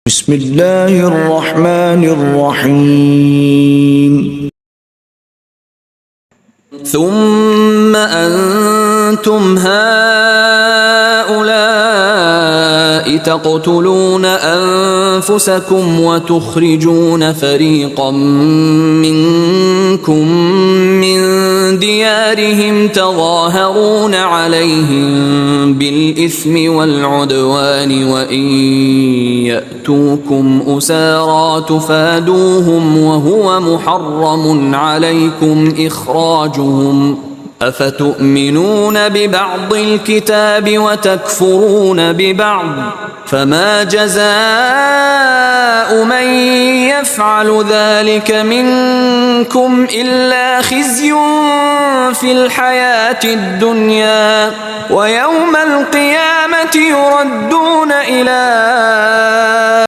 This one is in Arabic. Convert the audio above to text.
بسم الله الرحمن الرحيم. ثم أنتم هؤلاء تقتلون أنفسكم وتخرجون فريقا منكم من ديارهم تظاهرون عليهم بالإثم والعدوان وإن يأتوكم أسارى تفادوهم وهو محرم عليكم إخراجهم أفتؤمنون ببعض الكتاب وتكفرون ببعض فما جزاء من يفعل ذلك منكم إلا خزي في الحياة الدنيا ويوم القيامة يردون إلى